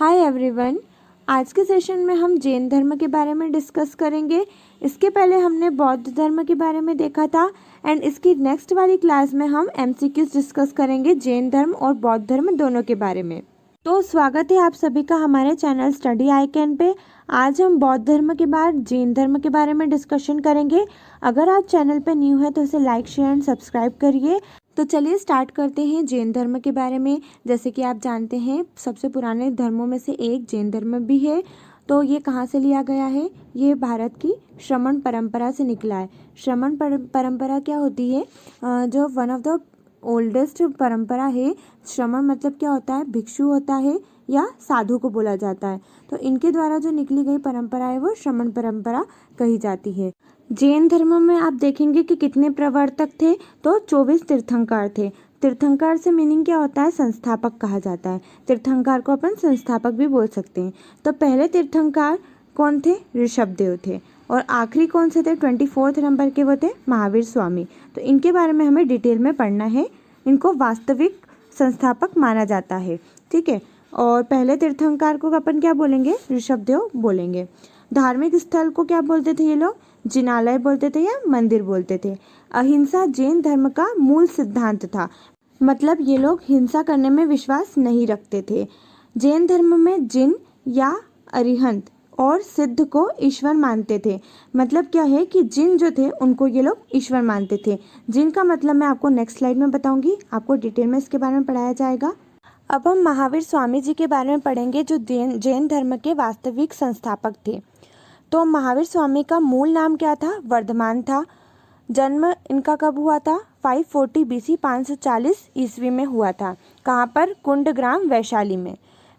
Hi everyone. आज के session में हम जैन धर्म के बारे में डिस्कस करेंगे। इसके पहले हमने बौद्ध धर्म के बारे में देखा था एंड इसकी नेक्स्ट वाली क्लास में हम एमसीक्यूज डिस्कस करेंगे जैन धर्म और बौद्ध धर्म दोनों के बारे में। तो स्वागत है आप सभी का हमारे चैनल स्टडी आइकन पे। आज हम बौद्ध धर्म के बाद जैन धर्म के बारे में डिस्कशन करेंगे। अगर आप चैनल पे न्यू है तो इसे लाइक शेयर एंड सब्सक्राइब करिए। तो चलिए स्टार्ट करते हैं जैन धर्म के बारे में। जैसे कि आप जानते हैं सबसे पुराने धर्मों में से एक जैन धर्म भी है। तो ये कहाँ से लिया गया है? ये भारत की श्रमण परंपरा से निकला है। श्रमण परंपरा क्या होती है? जो वन ऑफ द ओल्डेस्ट परंपरा है। श्रमण मतलब क्या होता है? भिक्षु होता है या साधु को बोला जाता है। तो इनके द्वारा जो निकली गई परंपरा है वो श्रमण परंपरा कही जाती है। जैन धर्म में आप देखेंगे कि कितने प्रवर्तक थे, तो 24 तीर्थंकर थे। तीर्थंकर से मीनिंग क्या होता है? संस्थापक कहा जाता है। तीर्थंकर को अपन संस्थापक भी बोल सकते हैं। तो पहले तीर्थंकर कौन थे? ऋषभदेव थे। और आखिरी कौन से थे? 24 नंबर के वो थे महावीर स्वामी। तो इनके बारे में हमें डिटेल में पढ़ना है। इनको वास्तविक संस्थापक माना जाता है, ठीक है। और पहले तीर्थंकर को अपन क्या बोलेंगे? ऋषभदेव बोलेंगे। धार्मिक स्थल को क्या बोलते थे ये लोग? जिनालय बोलते थे या मंदिर बोलते थे। अहिंसा जैन धर्म का मूल सिद्धांत था। मतलब ये लोग हिंसा करने में विश्वास नहीं रखते थे। जैन धर्म में जिन या अरिहंत और सिद्ध को ईश्वर मानते थे। मतलब क्या है कि जिन जो थे उनको ये लोग ईश्वर मानते थे। जिन का मतलब मैं आपको नेक्स्ट स्लाइड में बताऊंगी, आपको डिटेल में इसके बारे में पढ़ाया जाएगा। अब हम महावीर स्वामी जी के बारे में पढ़ेंगे जो जैन धर्म के वास्तविक संस्थापक थे। तो महावीर स्वामी का मूल नाम क्या था? वर्धमान था। जन्म इनका कब हुआ था? 540 बीसी 540 ईस्वी में हुआ था। कहाँ पर? कुंडग्राम वैशाली में।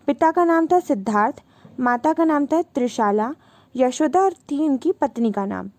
पिता का नाम था सिद्धार्थ, माता का नाम था त्रिशाला, यशोदा थी इनकी पत्नी का नाम।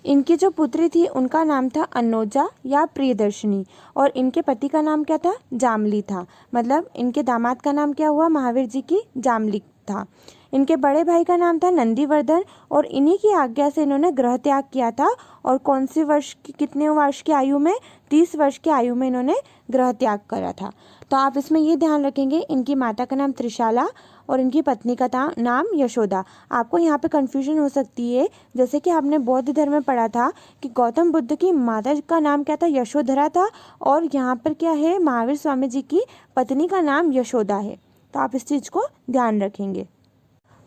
इनकी जो पुत्री थी उनका नाम था अनोजा या प्रियदर्शनी और इनके पति का नाम क्या था? जामली था। मतलब इनके दामाद का नाम क्या हुआ? महावीर जी की जामली था। इनके बड़े भाई का नाम था नंदीवर्धन और इन्हीं की आज्ञा से इन्होंने गृह त्याग किया था। और कौन सी वर्ष की, कितने वर्ष की आयु में? 30 वर्ष की आयु में इन्होंने गृह त्याग करा था। तो आप इसमें ये ध्यान रखेंगे, इनकी माता का नाम त्रिशाला और इनकी पत्नी का नाम यशोदा। आपको यहाँ पे कंफ्यूजन हो सकती है, जैसे कि आपने बौद्ध धर्म में पढ़ा था कि गौतम बुद्ध की माता का नाम क्या था? यशोधरा था। और यहाँ पर क्या है? महावीर स्वामी जी की पत्नी का नाम यशोदा है। तो आप इस चीज़ को ध्यान रखेंगे।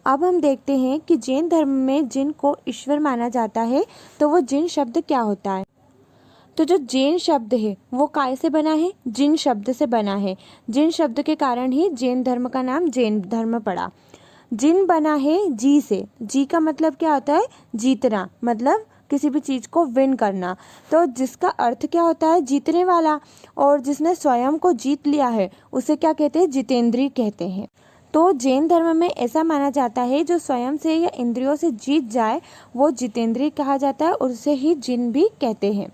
अब हम देखते हैं कि जैन धर्म में जिन को ईश्वर माना जाता है तो वो जिन शब्द क्या होता है। तो जो जैन शब्द है वो काय से बना है? जिन शब्द से बना है। जिन शब्द के कारण ही जैन धर्म का नाम जैन धर्म पड़ा। जिन बना है जी से। जी का मतलब क्या होता है? जीतना, मतलब किसी भी चीज़ को विन करना। तो जिसका अर्थ क्या होता है? जीतने वाला। और जिसने स्वयं को जीत लिया है उसे क्या कहते हैं? जितेंद्रिय कहते हैं। तो जैन धर्म में ऐसा माना जाता है जो स्वयं से या इंद्रियों से जीत जाए वो जितेंद्रिय कहा जाता है और उसे ही जिन भी कहते हैं।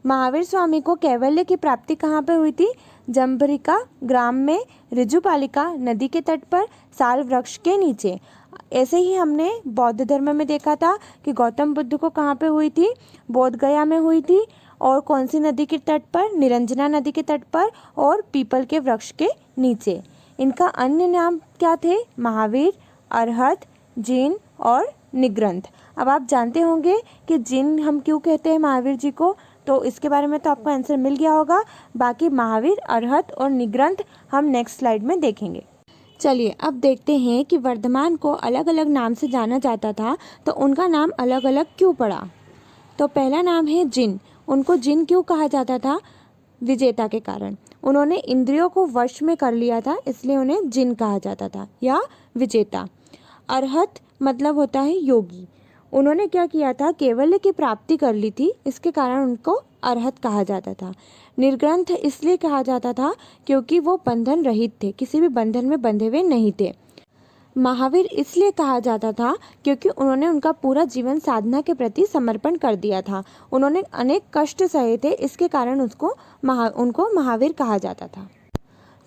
महावीर स्वामी को कैवल्य की प्राप्ति कहाँ पे हुई थी? जम्भरिका ग्राम में, ऋजुपालिका नदी के तट पर, साल वृक्ष के नीचे। ऐसे ही हमने बौद्ध धर्म में देखा था कि गौतम बुद्ध को कहाँ पे हुई थी? बोध गया में हुई थी। और कौन सी नदी के तट पर? निरंजना नदी के तट पर और पीपल के वृक्ष के नीचे। इनका अन्य नाम क्या थे? महावीर, अरहत, जिन और निग्रंथ। अब आप जानते होंगे कि जिन हम क्यों कहते हैं महावीर जी को, तो इसके बारे में तो आपको आंसर मिल गया होगा। बाकी महावीर, अरहत और निग्रंथ हम नेक्स्ट स्लाइड में देखेंगे। चलिए अब देखते हैं कि वर्धमान को अलग अलग नाम से जाना जाता था, तो उनका नाम अलग अलग क्यों पड़ा। तो पहला नाम है जिन। उनको जिन क्यों कहा जाता था? विजेता के कारण। उन्होंने इंद्रियों को वश में कर लिया था, इसलिए उन्हें जिन कहा जाता था या विजेता। अरहत मतलब होता है योगी। उन्होंने क्या किया था? कैवल्य की प्राप्ति कर ली थी, इसके कारण उनको अरहत कहा जाता था। निर्ग्रंथ इसलिए कहा जाता था क्योंकि वो बंधन रहित थे, किसी भी बंधन में बंधे हुए नहीं थे। महावीर इसलिए कहा जाता था क्योंकि उन्होंने उनका पूरा जीवन साधना के प्रति समर्पण कर दिया था। उन्होंने अनेक कष्ट सहे थे, इसके कारण उनको महावीर कहा जाता था।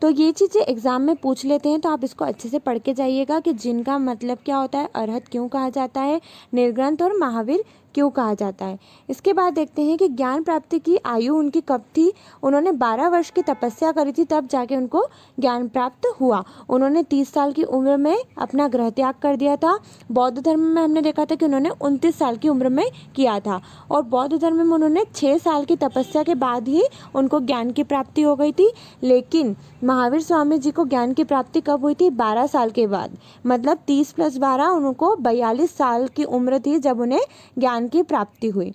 तो ये चीज़ें एग्जाम में पूछ लेते हैं, तो आप इसको अच्छे से पढ़ के जाइएगा कि जिनका मतलब क्या होता है, अरहत क्यों कहा जाता है, निर्ग्रंथ और महावीर क्यों कहा जाता है। इसके बाद देखते हैं कि ज्ञान प्राप्ति की आयु उनकी कब थी। उन्होंने 12 वर्ष की तपस्या करी थी, तब जाके उनको ज्ञान प्राप्त हुआ। उन्होंने 30 साल की उम्र में अपना गृह त्याग कर दिया था। बौद्ध धर्म में हमने देखा था कि उन्होंने 29 साल की उम्र में किया था, और बौद्ध धर्म में उन्होंने 6 साल की तपस्या के बाद ही उनको ज्ञान की प्राप्ति हो गई थी। लेकिन महावीर स्वामी जी को ज्ञान की प्राप्ति कब हुई थी? 12 साल के बाद, मतलब 30 + 12 उनको 42 साल की उम्र थी जब उन्हें ज्ञान की प्राप्ति हुई।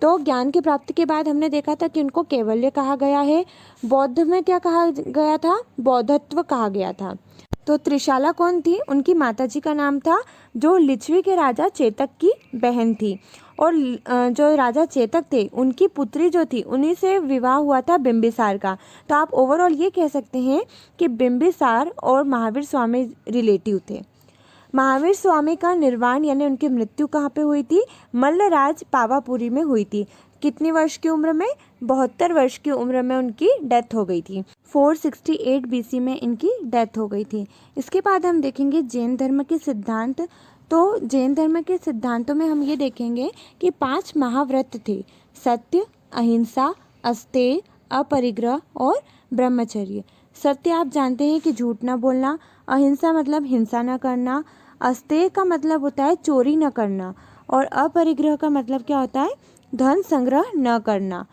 तो ज्ञान की प्राप्ति के बाद हमने देखा था कि उनको कैवल्य कहा गया है। बौद्ध में क्या कहा गया था? बौद्धत्व कहा गया था। तो त्रिशाला कौन थी? उनकी माताजी का नाम था, जो लिच्छवी के राजा चेतक की बहन थी। और जो राजा चेतक थे उनकी पुत्री जो थी, उन्हीं से विवाह हुआ था बिंबिसार का। तो आप ओवरऑल ये कह सकते हैं कि बिंबिसार और महावीर स्वामी रिलेटिव थे। महावीर स्वामी का निर्वाण यानी उनकी मृत्यु कहाँ पे हुई थी? मल्लराज पावापुरी में हुई थी। कितनी वर्ष की उम्र में? 72 वर्ष की उम्र में उनकी डेथ हो गई थी। 468 BC में इनकी डेथ हो गई थी। इसके बाद हम देखेंगे जैन धर्म के सिद्धांत। तो जैन धर्म के सिद्धांतों में हम ये देखेंगे कि 5 महाव्रत थे: सत्य, अहिंसा, अस्तेय, अपरिग्रह और ब्रह्मचर्य। सत्य आप जानते हैं कि झूठ ना बोलना, अहिंसा मतलब हिंसा न करना, अस्तेय का मतलब होता है चोरी न करना, और अपरिग्रह का मतलब क्या होता है? धन संग्रह न करना,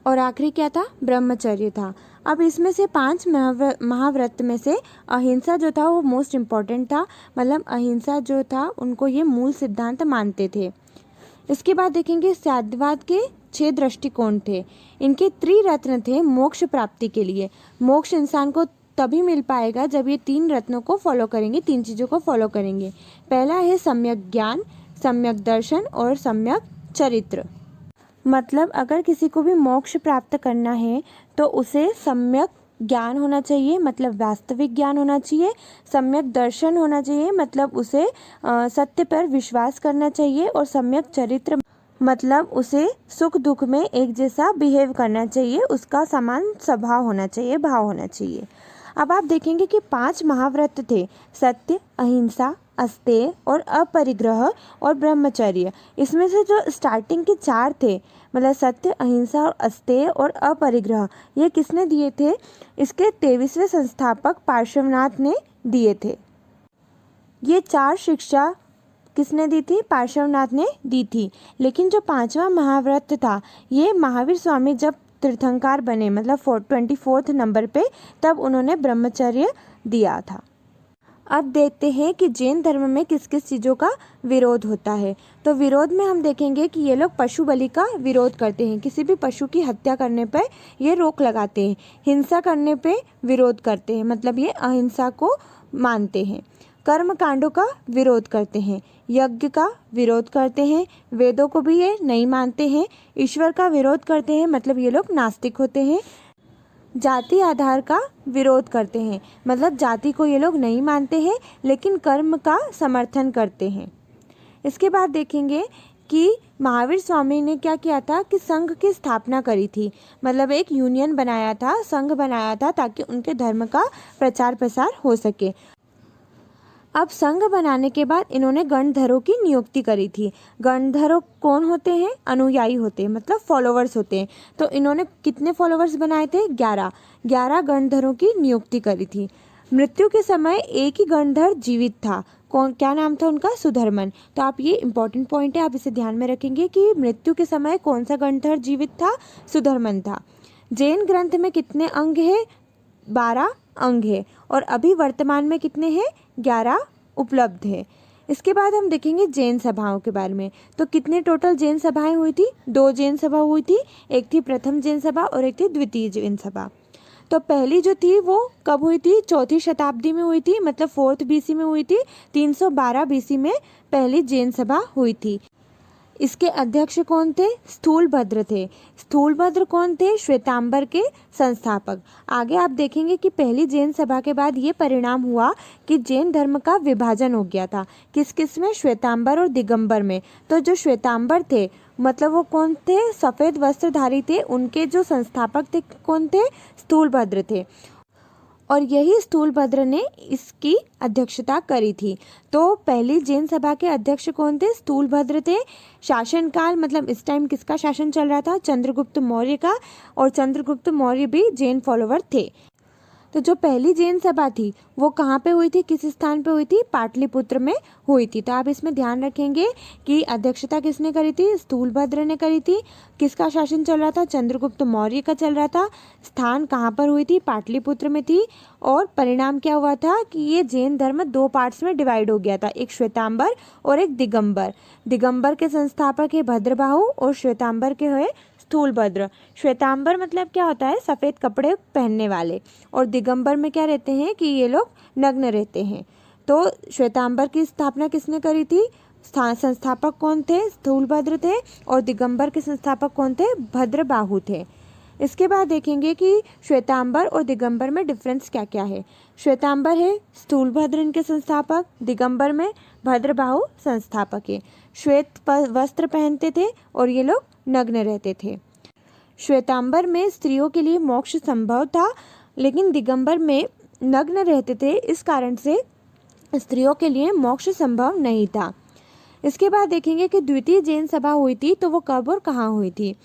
और आखिरी क्या था? ब्रह्मचर्य था। अब इसमें से 5 महाव्रत में से अहिंसा जो था वो मोस्ट इम्पॉर्टेंट था, मतलब अहिंसा जो था उनको ये मूल सिद्धांत मानते थे। इसके बाद देखेंगे साध्यवाद के 6 दृष्टिकोण थे। इनके त्रिरत्न थे मोक्ष प्राप्ति के लिए। मोक्ष इंसान को तभी मिल पाएगा जब ये 3 रत्नों को फॉलो करेंगे, 3 चीज़ों को फॉलो करेंगे। पहला है सम्यक ज्ञान, सम्यक दर्शन और सम्यक चरित्र। मतलब अगर किसी को भी मोक्ष प्राप्त करना है तो उसे सम्यक ज्ञान होना चाहिए, मतलब वास्तविक ज्ञान होना चाहिए। सम्यक दर्शन होना चाहिए, मतलब उसे सत्य पर विश्वास करना चाहिए। और सम्यक चरित्र मतलब उसे सुख दुख में एक जैसा बिहेव करना चाहिए, उसका समान स्वभाव होना चाहिए, भाव होना चाहिए। अब आप देखेंगे कि 5 महाव्रत थे: सत्य, अहिंसा, अस्तेय और अपरिग्रह और ब्रह्मचर्य। इसमें से जो स्टार्टिंग के 4 थे, मतलब सत्य, अहिंसा और अस्तेय और अपरिग्रह, ये किसने दिए थे? इसके 23वें संस्थापक पार्श्वनाथ ने दिए थे। ये 4 शिक्षा किसने दी थी? पार्श्वनाथ ने दी थी। लेकिन जो 5वां महाव्रत था, ये महावीर स्वामी जब तीर्थंकर बने, मतलब 24 नंबर पे, तब उन्होंने ब्रह्मचर्य दिया था। अब देखते हैं कि जैन धर्म में किस किस चीज़ों का विरोध होता है। तो विरोध में हम देखेंगे कि ये लोग पशु बलि का विरोध करते हैं। किसी भी पशु की हत्या करने पर ये रोक लगाते हैं। हिंसा करने पे विरोध करते हैं, मतलब ये अहिंसा को मानते हैं। कर्म कांडों का विरोध करते हैं, यज्ञ का विरोध करते हैं, वेदों को भी ये नहीं मानते हैं। ईश्वर का विरोध करते हैं, मतलब ये लोग नास्तिक होते हैं। जाति आधार का विरोध करते हैं, मतलब जाति को ये लोग नहीं मानते हैं, लेकिन कर्म का समर्थन करते हैं। इसके बाद देखेंगे कि महावीर स्वामी ने क्या किया था कि संघ की स्थापना करी थी, मतलब एक यूनियन बनाया था, संघ बनाया था, ताकि उनके धर्म का प्रचार प्रसार हो सके। अब संघ बनाने के बाद इन्होंने गणधरों की नियुक्ति करी थी। गणधरों कौन होते हैं? अनुयायी होते हैं, मतलब फॉलोवर्स होते हैं। तो इन्होंने कितने फॉलोवर्स बनाए थे? 11 गणधरों की नियुक्ति करी थी। मृत्यु के समय एक ही गणधर जीवित था। क्या नाम था उनका? सुधर्मन। तो आप ये इंपॉर्टेंट पॉइंट है, आप इसे ध्यान में रखेंगे कि मृत्यु के समय कौन सा गणधर जीवित था? सुधर्मन था। जैन ग्रंथ में कितने अंग है? 12 अंग है, और अभी वर्तमान में कितने हैं? 11 उपलब्ध है। इसके बाद हम देखेंगे जैन सभाओं के बारे में। तो कितने टोटल जैन सभाएं हुई थी? 2 जैन सभा हुई थी। एक थी प्रथम जैन सभा और एक थी द्वितीय जैन सभा। तो पहली जो थी वो कब हुई थी? 4वीं शताब्दी में हुई थी, मतलब 4th BC में हुई थी। 312 BC में पहली जैन सभा हुई थी। इसके अध्यक्ष कौन थे? स्थूलभद्र थे। स्थूलभद्र कौन थे? श्वेतांबर के संस्थापक। आगे आप देखेंगे कि पहली जैन सभा के बाद ये परिणाम हुआ कि जैन धर्म का विभाजन हो गया था। किस किस में? श्वेतांबर और दिगंबर में। तो जो श्वेतांबर थे, मतलब वो कौन थे? सफ़ेद वस्त्रधारी थे। उनके जो संस्थापक थे कौन थे? स्थूलभद्र थे। और यही स्थूलभद्र ने इसकी अध्यक्षता करी थी। तो पहली जैन सभा के अध्यक्ष कौन थे? स्थूलभद्र थे। शासनकाल मतलब इस टाइम किसका शासन चल रहा था? चंद्रगुप्त मौर्य का। और चंद्रगुप्त मौर्य भी जैन फॉलोवर थे। तो जो पहली जैन सभा थी वो कहाँ पे हुई थी, किस स्थान पे हुई थी? पाटलिपुत्र में हुई थी। तो आप इसमें ध्यान रखेंगे कि अध्यक्षता किसने करी थी? स्थूलभद्र ने करी थी। किसका शासन चल रहा था? चंद्रगुप्त मौर्य का चल रहा था। स्थान कहाँ पर हुई थी? पाटलिपुत्र में थी। और परिणाम क्या हुआ था कि ये जैन धर्म दो पार्ट्स में डिवाइड हो गया था, एक श्वेतांबर और एक दिगंबर। दिगंबर के संस्थापक है भद्रबाहु और श्वेतांबर के हुए स्थूलभद्र। श्वेतांबर मतलब क्या होता है? सफ़ेद कपड़े पहनने वाले। और दिगंबर में क्या रहते हैं कि ये लोग नग्न रहते हैं। तो श्वेतांबर की स्थापना किसने करी थी? संस्थापक कौन थे? स्थूलभद्र थे। और दिगंबर के संस्थापक कौन थे? भद्रबाहु थे। इसके बाद देखेंगे कि श्वेतांबर और दिगंबर में डिफरेंस क्या क्या है। श्वेतांबर है स्थूलभद्र इनके संस्थापक, दिगंबर में भद्रबाहु संस्थापक है। श्वेत वस्त्र पहनते थे और ये लोग नग्न रहते थे। श्वेतांबर में स्त्रियों के लिए मोक्ष संभव था, लेकिन दिगंबर में नग्न रहते थे, इस कारण से स्त्रियों के लिए मोक्ष संभव नहीं था। इसके बाद देखेंगे कि द्वितीय जैन सभा हुई थी तो वो कब और कहाँ हुई थी।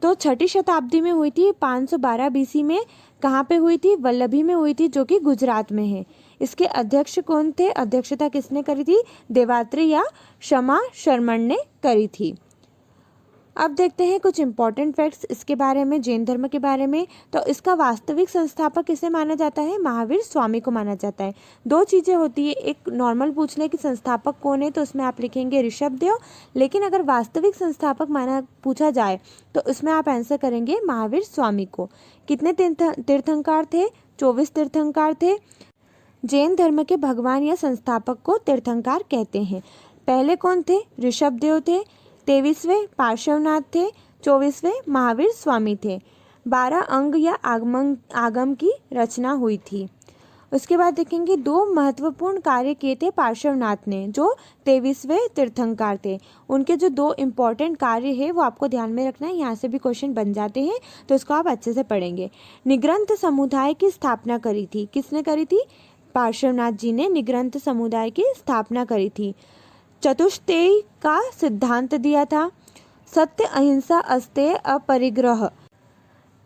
तो 6ठी शताब्दी में हुई थी, 512 BC में। कहाँ पे हुई थी? वल्लभी में हुई थी, जो कि गुजरात में है। इसके अध्यक्ष कौन थे? अध्यक्षता किसने करी थी? देवात्री या क्षमा शर्मण ने करी थी। अब देखते हैं कुछ इंपॉर्टेंट फैक्ट्स इसके बारे में, जैन धर्म के बारे में। तो इसका वास्तविक संस्थापक किसे माना जाता है? महावीर स्वामी को माना जाता है। दो चीज़ें होती है, एक नॉर्मल पूछ ले कि संस्थापक कौन है तो उसमें आप लिखेंगे ऋषभदेव, लेकिन अगर वास्तविक संस्थापक पूछा जाए तो उसमें आप आंसर करेंगे महावीर स्वामी को। कितने तीर्थंकर थे? 24 तीर्थंकर थे। जैन धर्म के भगवान या संस्थापक को तीर्थंकर कहते हैं। पहले कौन थे? ऋषभदेव थे। 23वें पार्श्वनाथ थे। 24वें महावीर स्वामी थे। 12 अंग या आगम की रचना हुई थी। उसके बाद देखेंगे 2 महत्वपूर्ण कार्य किए थे पार्श्वनाथ ने, जो 23वें तीर्थंकर थे। उनके जो 2 इम्पॉर्टेंट कार्य है वो आपको ध्यान में रखना है, यहाँ से भी क्वेश्चन बन जाते हैं, तो इसको आप अच्छे से पढ़ेंगे। निग्रंथ समुदाय की स्थापना करी थी। किसने करी थी? पार्श्वनाथ जी ने निग्रंथ समुदाय की स्थापना करी थी। चतुष्टेय का सिद्धांत दिया था। सत्य, अहिंसा, अस्तेय, अपरिग्रह,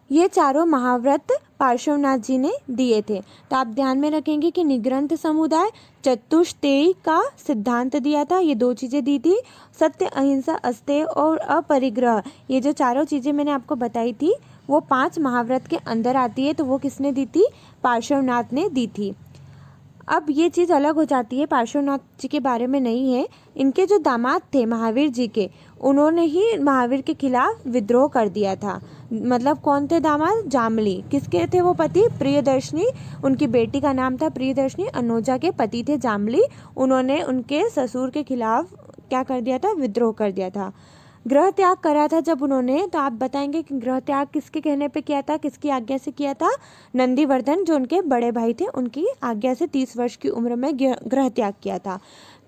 ये चारों महाव्रत पार्श्वनाथ जी ने दिए थे। तो आप ध्यान में रखेंगे कि निग्रंथ समुदाय, चतुष्टेय का सिद्धांत दिया था, ये 2 चीज़ें दी थी। सत्य, अहिंसा, अस्तेय और अपरिग्रह, ये जो चारों चीज़ें मैंने आपको बताई थी वो 5 महाव्रत के अंदर आती है। तो वो किसने दी थी? पार्श्वनाथ ने दी थी। अब ये चीज़ अलग हो जाती है, पार्श्वनाथ जी के बारे में नहीं है। इनके जो दामाद थे महावीर जी के, उन्होंने ही महावीर के खिलाफ विद्रोह कर दिया था। मतलब कौन थे दामाद? जामली। किसके थे वो पति? प्रियदर्शनी। उनकी बेटी का नाम था प्रियदर्शनी। अनोजा के पति थे जामली। उन्होंने उनके ससुर के खिलाफ क्या कर दिया था? विद्रोह कर दिया था। गृह त्याग करा था जब उन्होंने, तो आप बताएंगे कि गृह त्याग किसके कहने पे किया था, किसकी आज्ञा से किया था? नंदीवर्धन, जो उनके बड़े भाई थे, उनकी आज्ञा से 30 वर्ष की उम्र में गृह त्याग किया था।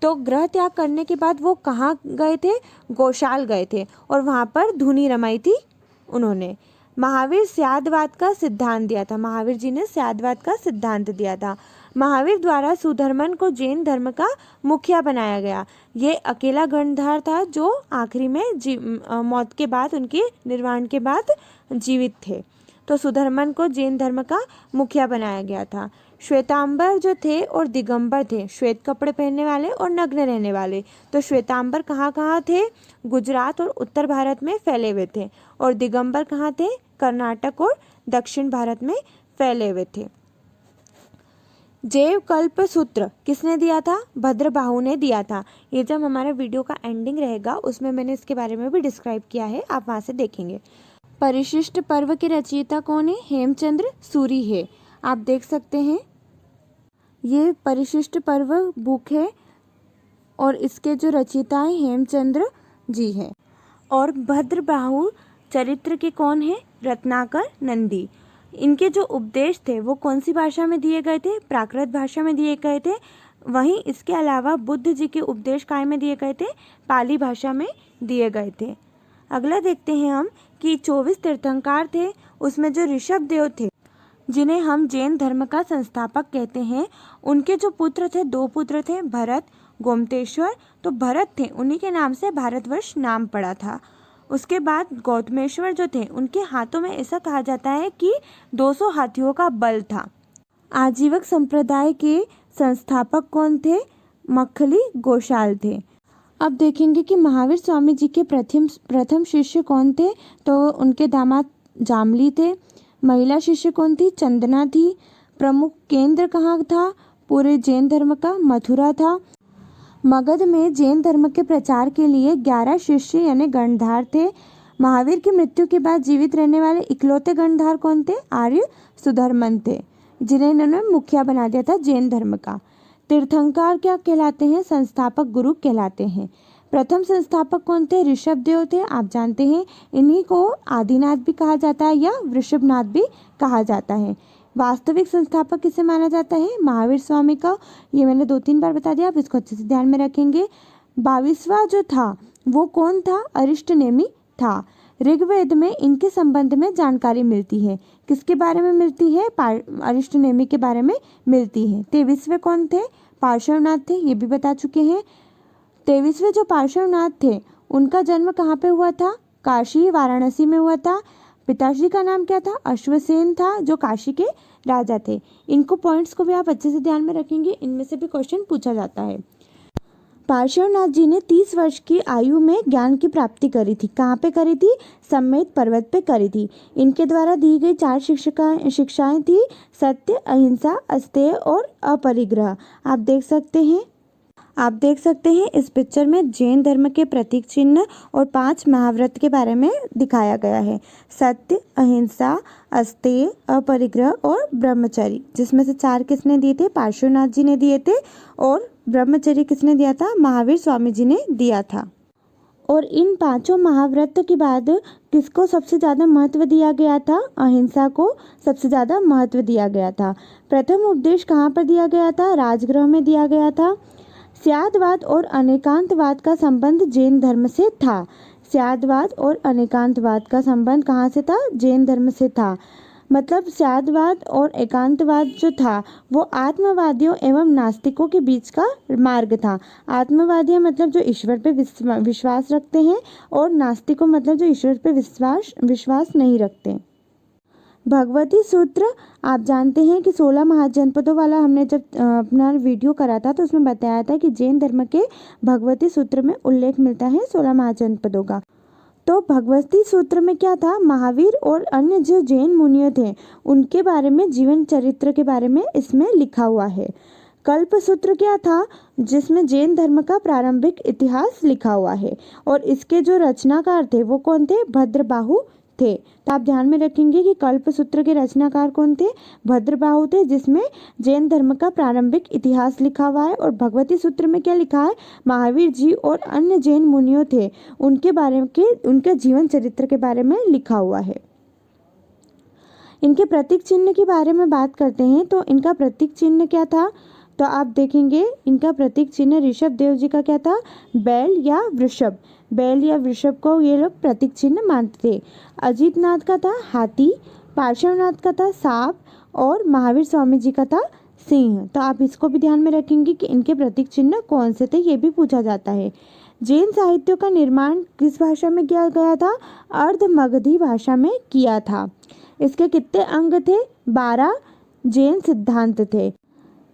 तो गृह त्याग करने के बाद वो कहाँ गए थे? गौशाल गए थे और वहाँ पर धुनी रमाई थी उन्होंने। महावीर स्यादवाद का सिद्धांत दिया था। महावीर जी ने स्यादवाद का सिद्धांत दिया था। महावीर द्वारा सुधर्मन को जैन धर्म का मुखिया बनाया गया। ये अकेला गणधर था जो आखिरी में मौत के बाद, उनके निर्वाण के बाद जीवित थे। तो सुधर्मन को जैन धर्म का मुखिया बनाया गया था। श्वेतांबर जो थे और दिगंबर थे, श्वेत कपड़े पहनने वाले और नग्न रहने वाले। तो श्वेतांबर कहाँ कहाँ थे? गुजरात और उत्तर भारत में फैले हुए थे। और दिगंबर कहाँ थे? कर्नाटक और दक्षिण भारत में फैले हुए थे। जैव कल्प सूत्र किसने दिया था? भद्रबाहु ने दिया था। ये जब हमारा वीडियो का एंडिंग रहेगा उसमें मैंने इसके बारे में भी डिस्क्राइब किया है, आप वहाँ से देखेंगे। परिशिष्ट पर्व के रचयिता कौन है? हेमचंद्र सूरी है। आप देख सकते हैं ये परिशिष्ट पर्व बुक है और इसके जो रचयिता हैं हेमचंद्र जी हैं। और भद्रबाहु चरित्र के कौन है? रत्नाकर नंदी। इनके जो उपदेश थे वो कौन सी भाषा में दिए गए थे? प्राकृत भाषा में दिए गए थे। वहीं इसके अलावा बुद्ध जी के उपदेश काय में दिए गए थे? पाली भाषा में दिए गए थे। अगला देखते हैं हम कि 24 तीर्थंकर थे, उसमें जो ऋषभदेव थे जिन्हें हम जैन धर्म का संस्थापक कहते हैं। उनके जो पुत्र थे, 2 पुत्र थे, भरत, गोमतेश्वर। तो भरत थे, उन्हीं के नाम से भारतवर्ष नाम पड़ा था। उसके बाद गौतमेश्वर जो थे, उनके हाथों में ऐसा कहा जाता है कि 200 हाथियों का बल था। आजीवक संप्रदाय के संस्थापक कौन थे? मक्खली गोशाल थे। अब देखेंगे कि महावीर स्वामी जी के प्रथम शिष्य कौन थे? तो उनके दामाद जामली थे। महिला शिष्य कौन थी? चंदना थी। प्रमुख केंद्र कहाँ था पूरे जैन धर्म का? मथुरा था। मगध में जैन धर्म के प्रचार के लिए 11 शिष्य यानी गणधार थे। महावीर की मृत्यु के बाद जीवित रहने वाले इकलौते गणधार कौन थे? आर्य सुधर्मन थे, जिन्हें इन्होंने मुखिया बना दिया था जैन धर्म का। तीर्थंकर क्या कहलाते हैं? संस्थापक गुरु कहलाते हैं। प्रथम संस्थापक कौन थे? ऋषभदेव थे, आप जानते हैं। इन्हीं को आदिनाथ भी कहा जाता है या वृषभनाथ भी कहा जाता है। वास्तविक संस्थापक किसे माना जाता है? महावीर स्वामी का। ये मैंने 2-3 बार बता दिया, आप इसको अच्छे से ध्यान में रखेंगे। 22वां जो था वो कौन था? अरिष्टनेमी था। ऋग्वेद में इनके संबंध में जानकारी मिलती है। किसके बारे में मिलती है? अरिष्टनेमी के बारे में मिलती है। 23वें कौन थे? पार्श्वनाथ थे, ये भी बता चुके हैं। 23वें जो पार्श्वनाथ थे उनका जन्म कहाँ पे हुआ था? काशी वाराणसी में हुआ था। पिताश्री का नाम क्या था? अश्वसेन था, जो काशी के राजा थे। इनको पॉइंट्स को भी आप अच्छे से ध्यान में रखेंगे, इनमें से भी क्वेश्चन पूछा जाता है। पार्श्वनाथ जी ने 30 वर्ष की आयु में ज्ञान की प्राप्ति करी थी। कहाँ पे करी थी? सम्मेद पर्वत पे करी थी। इनके द्वारा दी गई 4 शिक्षाएं थी: सत्य, अहिंसा, अस्तेय और अपरिग्रह। आप देख सकते हैं इस पिक्चर में जैन धर्म के प्रतीक चिन्ह और 5 महाव्रत के बारे में दिखाया गया है: सत्य, अहिंसा, अस्तेय, अपरिग्रह और ब्रह्मचर्य। जिसमें से 4 किसने दिए थे? पार्श्वनाथ जी ने दिए थे। और ब्रह्मचर्य किसने दिया था? महावीर स्वामी जी ने दिया था। और इन 5 महाव्रत के बाद किसको सबसे ज़्यादा महत्व दिया गया था? अहिंसा को सबसे ज़्यादा महत्व दिया गया था। प्रथम उपदेश कहाँ पर दिया गया था? राजगृह में दिया गया था। स्यादवाद और अनेकांतवाद का संबंध जैन धर्म से था। स्यादवाद और अनेकांतवाद का संबंध कहाँ से था? जैन धर्म से था। मतलब स्यादवाद और एकांतवाद जो था वो आत्मवादियों एवं नास्तिकों के बीच का मार्ग था। आत्मवादी मतलब जो ईश्वर पे विश्वास रखते हैं, और नास्तिकों मतलब जो ईश्वर पे विश्वास नहीं रखते। भगवती सूत्र आप जानते हैं कि 16 महाजनपदों वाला हमने जब अपना वीडियो करा था तो उसमें बताया था कि जैन धर्म के भगवती सूत्र में उल्लेख मिलता है 16 महाजनपदों का। तो भगवती सूत्र में क्या था? महावीर और अन्य जो जैन मुनियों थे उनके बारे में, जीवन चरित्र के बारे में इसमें लिखा हुआ है। कल्प सूत्र क्या था? जिसमें जैन धर्म का प्रारंभिक इतिहास लिखा हुआ है। और इसके जो रचनाकार थे वो कौन थे? भद्रबाहु थे। तो आप ध्यान में रखेंगे कि कल्प सूत्र के रचनाकार कौन थे? भद्रबाहु थे, जिसमें जैन धर्म का प्रारंभिक इतिहास लिखा हुआ है। और भगवती सूत्र में क्या लिखा है? महावीर जी और अन्य जैन मुनियों थे उनके जीवन चरित्र के बारे में लिखा हुआ है। इनके प्रतीक चिन्ह के बारे में बात करते हैं तो इनका प्रतीक चिन्ह क्या था? तो आप देखेंगे इनका प्रतीक चिन्ह ऋषभ देव जी का क्या था? बैल या वृषभ। बैल या वृषभ को ये लोग प्रतीक चिन्ह मानते थे। अजितनाथ का था हाथी, पार्श्वनाथ का था सांप और महावीर स्वामी जी का था सिंह। तो आप इसको भी ध्यान में रखेंगे कि इनके प्रतीक चिन्ह कौन से थे, ये भी पूछा जाता है। जैन साहित्य का निर्माण किस भाषा में किया गया था? अर्ध मगधी भाषा में किया था। इसके कितने अंग थे? 12 जैन सिद्धांत थे।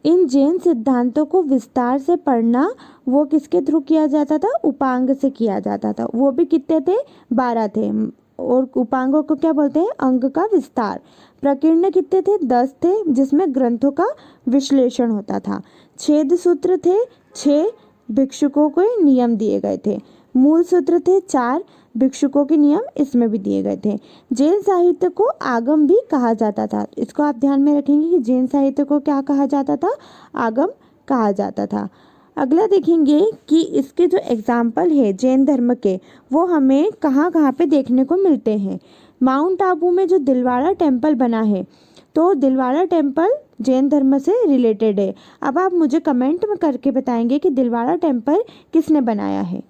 इन जैन सिद्धांतों को विस्तार से पढ़ना वो किसके थ्रू किया जाता था? उपांग से किया जाता था। वो भी कितने थे? 12 थे। और उपांगों को क्या बोलते हैं? अंग का विस्तार। प्रकीर्ण कितने थे? 10 थे, जिसमें ग्रंथों का विश्लेषण होता था। छेद सूत्र थे 6, भिक्षुकों को नियम दिए गए थे। मूल सूत्र थे 4, भिक्षुकों के नियम इसमें भी दिए गए थे। जैन साहित्य को आगम भी कहा जाता था। इसको आप ध्यान में रखेंगे कि जैन साहित्य को क्या कहा जाता था? आगम कहा जाता था। अगला देखेंगे कि इसके जो एग्जाम्पल है जैन धर्म के, वो हमें कहाँ कहाँ पे देखने को मिलते हैं। माउंट आबू में जो दिलवाड़ा टेम्पल बना है, तो दिलवाड़ा टेम्पल जैन धर्म से रिलेटेड है। अब आप मुझे कमेंट में करके बताएंगे कि दिलवाड़ा टेम्पल किसने बनाया है।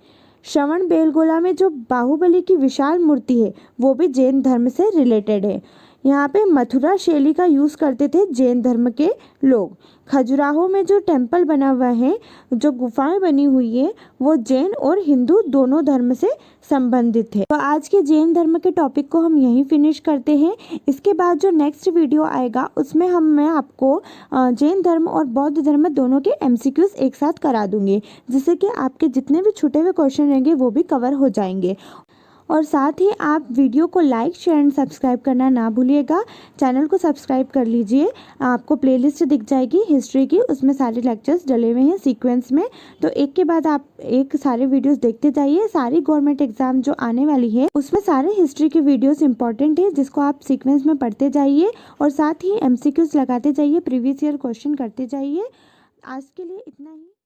श्रवण बेलगोला में जो बाहुबली की विशाल मूर्ति है वो भी जैन धर्म से रिलेटेड है। यहाँ पे मथुरा शैली का यूज़ करते थे जैन धर्म के लोग। खजुराहो में जो टेम्पल बना हुआ है, जो गुफाएं बनी हुई है, वो जैन और हिंदू दोनों धर्म से संबंधित है। तो आज के जैन धर्म के टॉपिक को हम यहीं फिनिश करते हैं। इसके बाद जो नेक्स्ट वीडियो आएगा उसमें मैं आपको जैन धर्म और बौद्ध धर्म दोनों के MCQs एक साथ करा दूंगी, जिससे कि आपके जितने भी छूटे हुए क्वेश्चन रहेंगे वो भी कवर हो जाएंगे। और साथ ही आप वीडियो को लाइक, शेयर एंड सब्सक्राइब करना ना भूलिएगा। चैनल को सब्सक्राइब कर लीजिए। आपको प्लेलिस्ट दिख जाएगी हिस्ट्री की, उसमें सारे लेक्चर्स डले हुए हैं सीक्वेंस में। तो एक के बाद आप एक सारे वीडियोस देखते जाइए। सारी गवर्नमेंट एग्जाम जो आने वाली है उसमें सारे हिस्ट्री के वीडियोस इंपॉर्टेंट है, जिसको आप सीक्वेंस में पढ़ते जाइए और साथ ही MCQs लगाते जाइए, प्रीवियस ईयर क्वेश्चन करते जाइए। आज के लिए इतना ही।